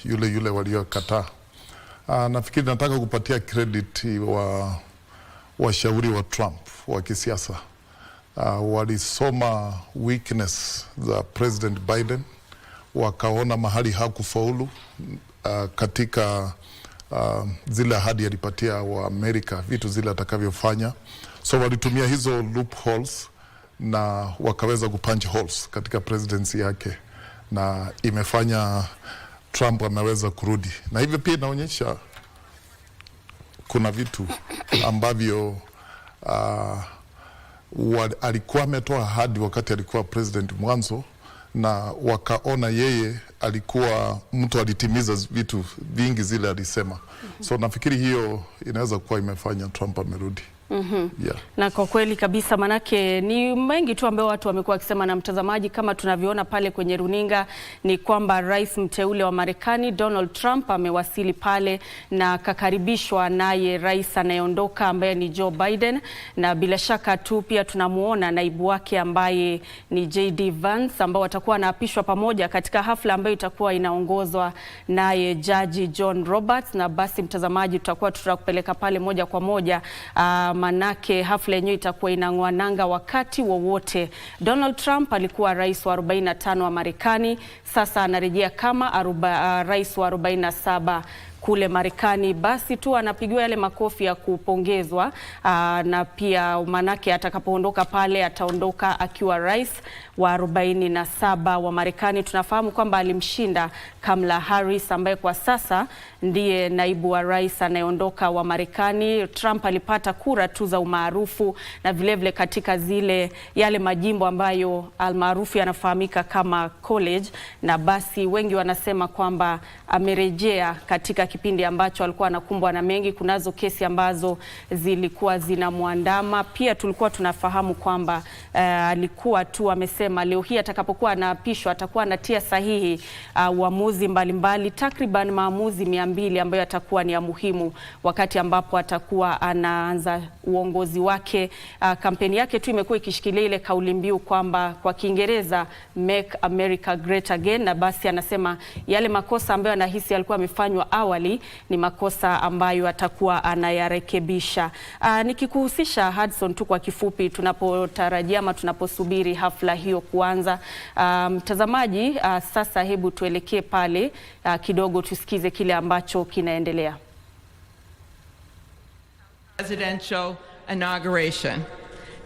yule waliokataa. Nafikiri nataka kupatia credit washauri wa Trump wa kisiasa. Walisoma weakness za President Biden, wakaona mahali hakufaulu katika zile ahadi alipatia wa Amerika, vitu zile atakavyofanya. So walitumia hizo loopholes na wakaweza kupunch holes katika presidency yake, na imefanya Trump ameweza kurudi. Na hivyo pia inaonyesha kuna vitu ambavyo alikuwa ametoa ahadi wakati alikuwa president mwanzo, na wakaona yeye alikuwa mtu alitimiza vitu vingi zile alisema. So nafikiri hiyo inaweza kuwa imefanya Trump amerudi. Yeah. Na kwa kweli kabisa, manake ni mengi tu ambayo watu wamekuwa wakisema, na mtazamaji, kama tunavyoona pale kwenye runinga ni kwamba rais mteule wa Marekani Donald Trump amewasili pale na kakaribishwa naye rais anayeondoka ambaye ni Joe Biden, na bila shaka tu pia tunamuona naibu wake ambaye ni JD Vance, ambao watakuwa wanaapishwa pamoja katika hafla ambayo itakuwa inaongozwa naye Jaji John Roberts. Na basi mtazamaji, tutakuwa tutakupeleka pale moja kwa moja, manake hafla yenyewe itakuwa inang'oa nanga wakati wowote. Donald Trump alikuwa rais wa 45 wa Marekani, sasa anarejea kama rais wa 47 kule Marekani. Basi tu anapigiwa yale makofi ya kupongezwa, na pia manake atakapoondoka pale ataondoka akiwa rais wa 47 wa Marekani. Tunafahamu kwamba alimshinda Kamala Harris ambaye kwa sasa ndiye naibu wa rais anayeondoka wa Marekani. Trump alipata kura tu za umaarufu, na vilevile katika yale majimbo ambayo almaarufu yanafahamika kama college, na basi wengi wanasema kwamba amerejea katika kipindi ambacho alikuwa anakumbwa na mengi. Kunazo kesi ambazo zilikuwa zinamwandama. Pia tulikuwa tunafahamu kwamba alikuwa tu amesema leo hii atakapokuwa anaapishwa atakuwa anatia sahihi uamuzi mbalimbali, takriban maamuzi 200 ambayo atakuwa ni ya muhimu wakati ambapo atakuwa anaanza uongozi wake. Kampeni yake tu imekuwa ikishikilia ile kauli mbiu kwamba kwa Kiingereza Make America Great Again, na basi anasema yale makosa ambayo anahisi alikuwa amefanywa awali ni makosa ambayo atakuwa anayarekebisha. Nikikuhusisha Hudson tu kwa kifupi, tunapotarajia ama tunaposubiri hafla hiyo kuanza, mtazamaji, sasa hebu tuelekee pale kidogo tusikize kile ambacho kinaendelea. Presidential inauguration.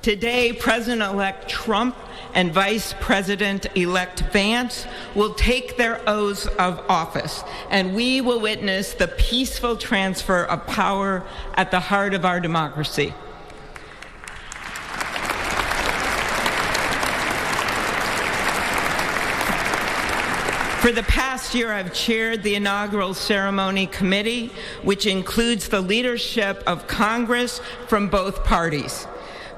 Today, President-elect Trump and Vice President-elect Vance will take their oaths of office, and we will witness the peaceful transfer of power at the heart of our democracy. For the past year, I've chaired the inaugural ceremony committee, which includes the leadership of Congress from both parties.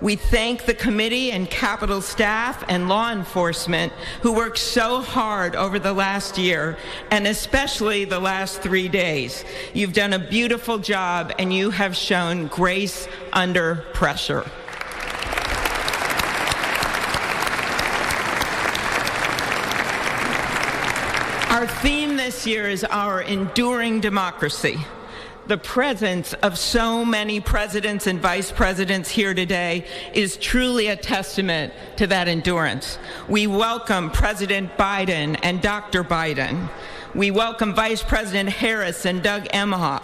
We thank the committee and Capitol staff and law enforcement who worked so hard over the last year, and especially the last 3 days. You've done a beautiful job, and you have shown grace under pressure. Our theme this year is our enduring democracy. The presence of so many presidents and vice presidents here today is truly a testament to that endurance. We welcome President Biden and Dr. Biden. We welcome Vice President Harris and Doug Emhoff,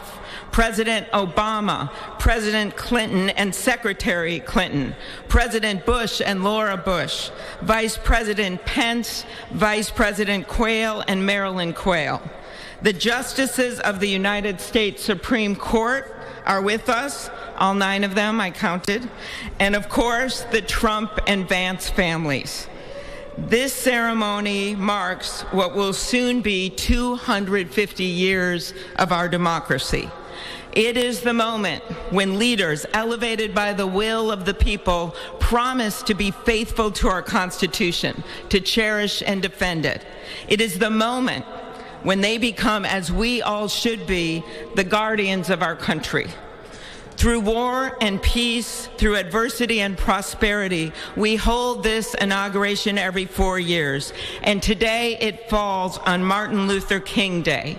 President Obama, President Clinton and Secretary Clinton, President Bush and Laura Bush, Vice President Pence, Vice President Quayle and Marilyn Quayle. The justices of the United States Supreme Court are with us, all 9 of them I counted, and of course the Trump and Vance families. This ceremony marks what will soon be 250 years of our democracy. It is the moment when leaders elevated by the will of the people promise to be faithful to our Constitution, to cherish and defend it. It is the moment when they become, as we all should be, the guardians of our country. Through war and peace, through adversity and prosperity, we hold this inauguration every 4 years. And today it falls on Martin Luther King Day.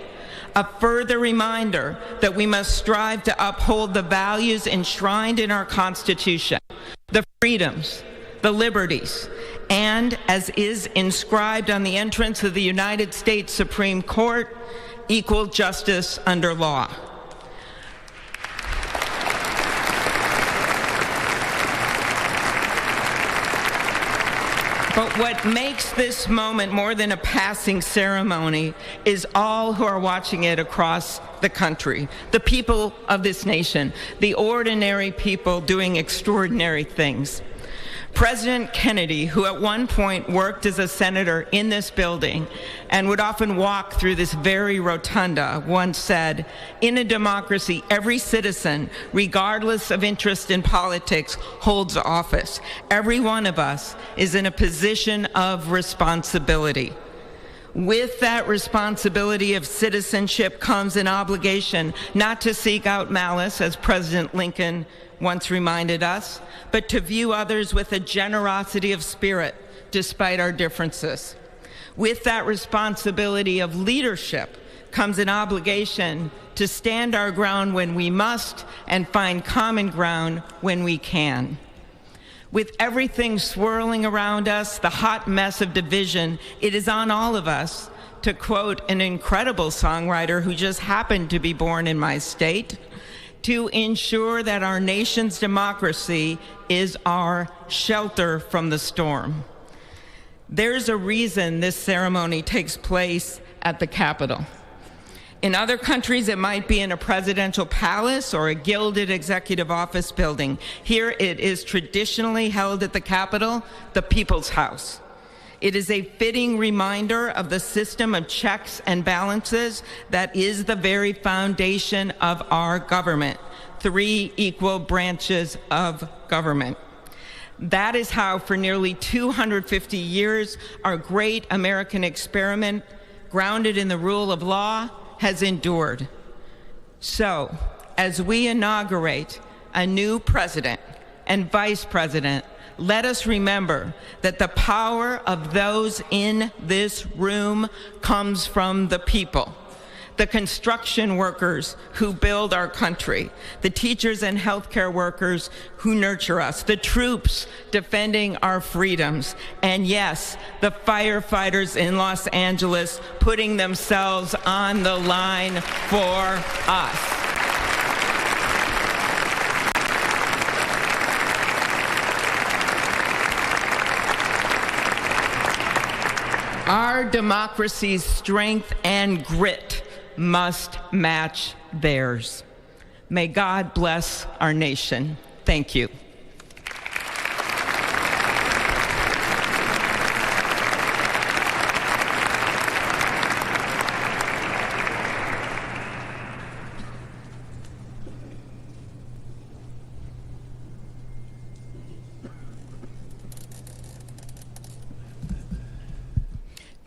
a further reminder that we must strive to uphold the values enshrined in our Constitution, the freedoms, the liberties, and, as is inscribed on the entrance of the United States Supreme Court, equal justice under law. But what makes this moment more than a passing ceremony is all who are watching it across the country, the people of this nation, the ordinary people doing extraordinary things. President Kennedy, who at one point worked as a senator in this building and would often walk through this very rotunda, once said, "In a democracy, every citizen, regardless of interest in politics, holds office. Every one of us is in a position of responsibility." With that responsibility of citizenship comes an obligation not to seek out malice, as President Lincoln once reminded us, but to view others with a generosity of spirit despite our differences. With that responsibility of leadership comes an obligation to stand our ground when we must and find common ground when we can. With everything swirling around us, the hot mess of division, it is on all of us, to quote an incredible songwriter who just happened to be born in my state, to ensure that our nation's democracy is our shelter from the storm. There's a reason this ceremony takes place at the Capitol. In other countries, it might be in a presidential palace or a gilded executive office building. Here it is traditionally held at the Capitol, the People's House. It is a fitting reminder of the system of checks and balances that is the very foundation of our government, 3 equal branches of government. That is how, for nearly 250 years, our great American experiment, grounded in the rule of law, has endured. So, as we inaugurate a new president and vice president, let us remember that the power of those in this room comes from the people. The construction workers who build our country, the teachers and healthcare workers who nurture us, the troops defending our freedoms, and yes, the firefighters in Los Angeles putting themselves on the line for us. Our democracy's strength and grit must match theirs. May God bless our nation. Thank you.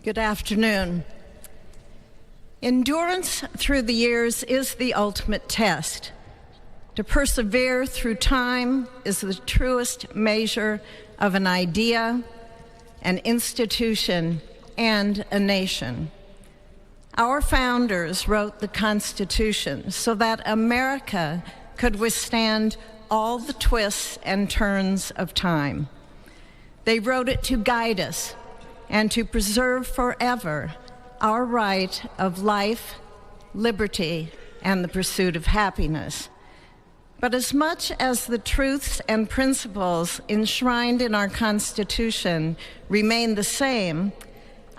Good afternoon. Endurance through the years is the ultimate test. To persevere through time is the truest measure of an idea, an institution, and a nation. Our founders wrote the Constitution so that America could withstand all the twists and turns of time. They wrote it to guide us and to preserve forever our right of life, liberty, and the pursuit of happiness. But as much as the truths and principles enshrined in our Constitution remain the same,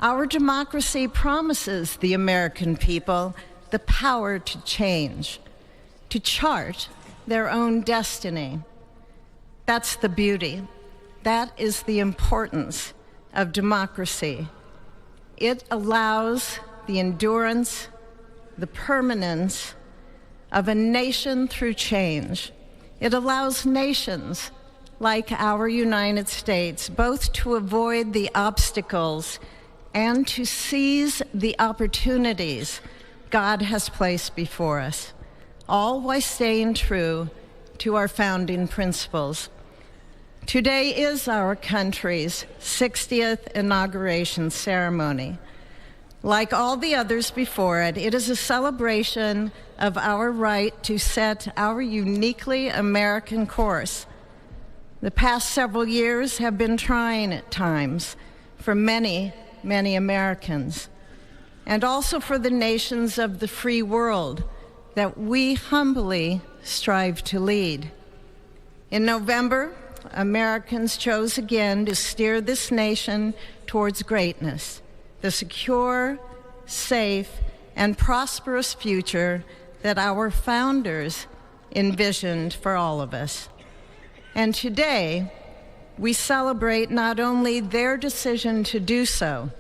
our democracy promises the American people the power to change, to chart their own destiny. That's the beauty. That is the importance of democracy. It allows the endurance, the permanence of a nation through change. It allows nations like our United States both to avoid the obstacles and to seize the opportunities God has placed before us, all while staying true to our founding principles. Today is our country's 60th inauguration ceremony. Like all the others before it, it is a celebration of our right to set our uniquely American course. The past several years have been trying at times for many, many Americans, and also for the nations of the free world that we humbly strive to lead. In November, Americans chose again to steer this nation towards greatness, the secure, safe, and prosperous future that our founders envisioned for all of us. And today, we celebrate not only their decision to do so,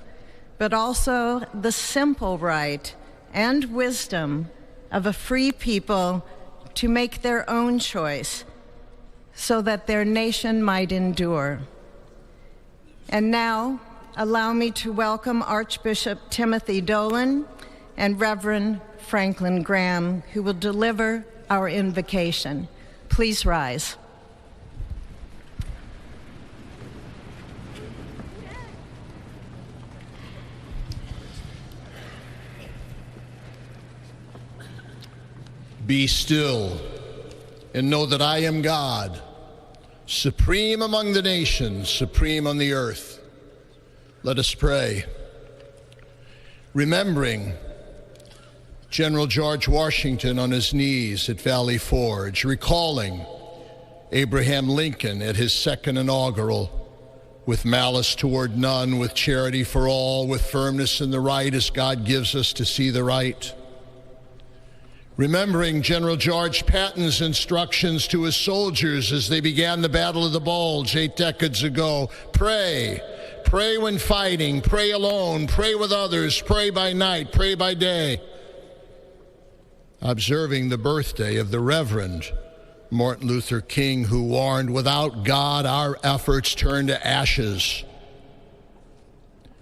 but also the simple right and wisdom of a free people to make their own choice so that their nation might endure. And now, allow me to welcome Archbishop Timothy Dolan and Reverend Franklin Graham, who will deliver our invocation. Please rise. Be still and know that I am God, supreme among the nations, supreme on the earth. Let us pray. Remembering General George Washington on his knees at Valley Forge, recalling Abraham Lincoln at his second inaugural, with malice toward none, with charity for all, with firmness in the right as God gives us to see the right. Remembering General George Patton's instructions to his soldiers as they began the Battle of the Bulge 8 decades ago. Pray. Pray when fighting. Pray alone. Pray with others. Pray by night. Pray by day. Observing the birthday of the Reverend Martin Luther King, who warned, without God, our efforts turn to ashes.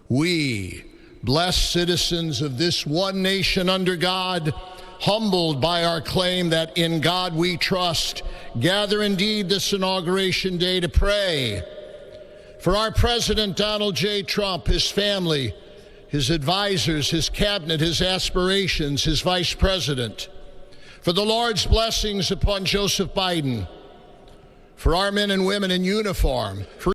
We, blessed citizens of this one nation under God, humbled by our claim that in God we trust, gather indeed this inauguration day to pray for our President Donald J. Trump, his family, his advisors, his cabinet, his aspirations, his vice president, for the Lord's blessings upon Joseph Biden, for our men and women in uniform, for